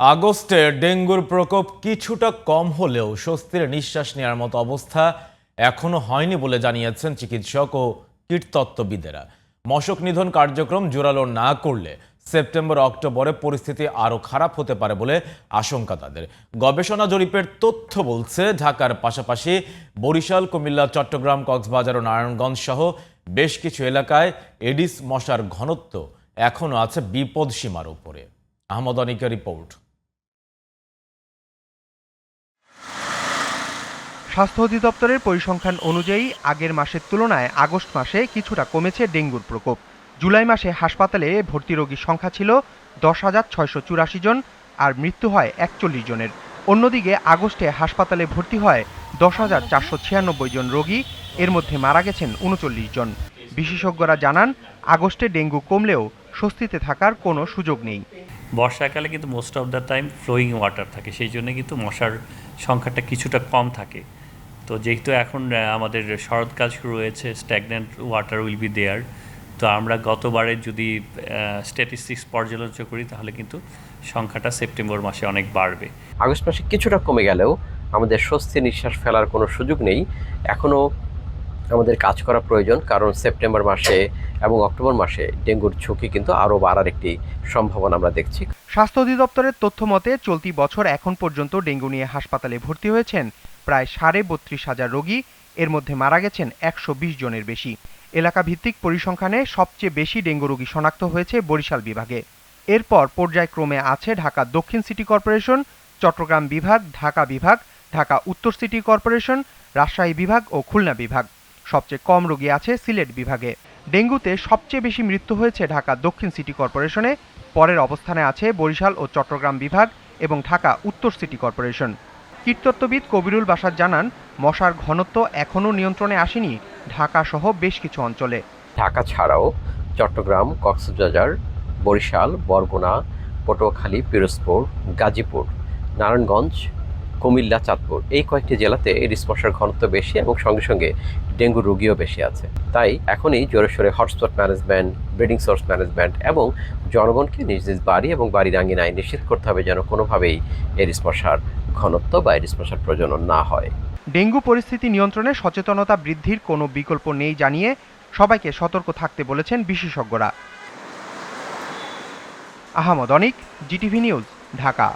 আগস্টে ডেঙ্গুর প্রকোপ কিছুটা কম হলেও স্বস্তির নিঃশ্বাস নেওয়ার মতো অবস্থা এখনো হয়নি বলে জানিয়েছেন চিকিৎসক ও কীটতত্ত্ববিদেরা। মশক নিধন কার্যক্রম জোরালো না করলে সেপ্টেম্বর অক্টোবরে পরিস্থিতি আরও খারাপ হতে পারে বলে আশঙ্কা তাদের। গবেষণা জরিপের তথ্য বলছে ঢাকার পাশাপাশি বরিশাল, কুমিল্লা, চট্টগ্রাম, কক্সবাজার ও নারায়ণগঞ্জ সহ বেশ কিছু এলাকায় এডিস মশার ঘনত্ব এখনও আছে বিপদ সীমার উপরে। আহমদ অনিকের রিপোর্ট। স্বাস্থ্য অধিদপ্তরের পরিসংখ্যান অনুযায়ী আগের মাসের তুলনায় আগস্ট মাসে কিছুটা কমেছে ডেঙ্গুর প্রকোপ। জুলাই মাসে হাসপাতালে ভর্তি রোগীর সংখ্যা ছিল 10,684 জন, আর মৃত্যু হয় 41 জনের। অন্যদিকে আগস্টে হাসপাতালে ভর্তি হয় 10,496 জন রোগী, এর মধ্যে মারা গেছেন 39 জন। বিশেষজ্ঞরা জানান, আগস্টে ডেঙ্গু কমলেও স্বস্তিতে থাকার কোনো সুযোগ নেই। বর্ষাকালে কিন্তু most of the time flowing water থাকে, সেই জন্য কিন্তু মশার সংখ্যাটা কিছুটা কম থাকে। তো যেহেতু এখন আমাদের শরৎকাল শুরু হয়েছে, stagnant water will be there. তো আমরা গতবারের যদি স্ট্যাটিস্টিক্স পর্যালোচনা করি তাহলে কিন্তু সংখ্যাটা সেপ্টেম্বর মাসে অনেক বাড়বে। আগস্ট মাসে কিছুটা কমে গেলেও আমাদের স্বস্তি নিঃশ্বাস ফেলার কোনো সুযোগ নেই। এখনও আমাদের কাজ করা প্রয়োজন, কারণ সেপ্টেম্বর মাসে এবং অক্টোবর মাসে ডেঙ্গুর ঝুঁকি কিন্তু আরও বাড়ার একটি সম্ভাবনা আমরা দেখছি। স্বাস্থ্য অধিদপ্তরের তথ্য মতে চলতি বছর এখন পর্যন্ত ডেঙ্গু নিয়ে হাসপাতালে ভর্তি হয়েছেন প্রায় 32,500 রোগী, এর মধ্যে মারা গেছেন 120 জনের বেশি। এলাকা ভিত্তিক পরিসংখ্যানে সবচেয়ে বেশি ডেঙ্গু রোগী শনাক্ত হয়েছে বরিশাল বিভাগে। এরপর পর্যায়ক্রমে আছে ঢাকা দক্ষিণ সিটি কর্পোরেশন, চট্টগ্রাম বিভাগ, ঢাকা বিভাগ, ঢাকা উত্তর সিটি কর্পোরেশন, রাজশাহী বিভাগ ও খুলনা বিভাগ। সবচেয়ে কম রোগী আছে সিলেট বিভাগে। ডেঙ্গুতে সবচেয়ে বেশি মৃত্যু হয়েছে ঢাকা দক্ষিণ সিটি কর্পোরেশনে, পরের অবস্থানে আছে বরিশাল ও চট্টগ্রাম বিভাগ এবং ঢাকা উত্তর সিটি কর্পোরেশন। কীটতত্ত্ববিদ কবিরুল বাশার জানান, মশার ঘনত্ব এখনও নিয়ন্ত্রণে আসেনি ঢাকা সহ বেশ কিছু অঞ্চলে। ঢাকা ছাড়াও চট্টগ্রাম, কক্সবাজার, বরিশাল, বরগুনা, পটুয়াখালী, পিরোজপুর, গাজীপুর, নারায়ণগঞ্জ, কুমিল্লা, চাঁদপুর এই কয়েকটি জেলাতে এডিস মশার ঘনত্ব বেশি এবং সঙ্গে সঙ্গে ডেঙ্গু রোগীও বেশি আছে। তাই এখনই জোরে সোরে hotspot management, breeding source management এবং জনগণকে নিজ নিজ বাড়ি এবং বাড়ির আঙিনায় নিশ্চিত করতে হবে যেন কোনোভাবেই এডিস মশার ঘনত্ব বা এডিস মশার প্রজনন না হয়। ডেঙ্গু পরিস্থিতি নিয়ন্ত্রণে সচেতনতা বৃদ্ধির কোনো বিকল্প নেই জানিয়ে সবাইকে সতর্ক থাকতে বলেছেন বিশেষজ্ঞরা। আহমদ অনিক, জিটিভি নিউজ, ঢাকা।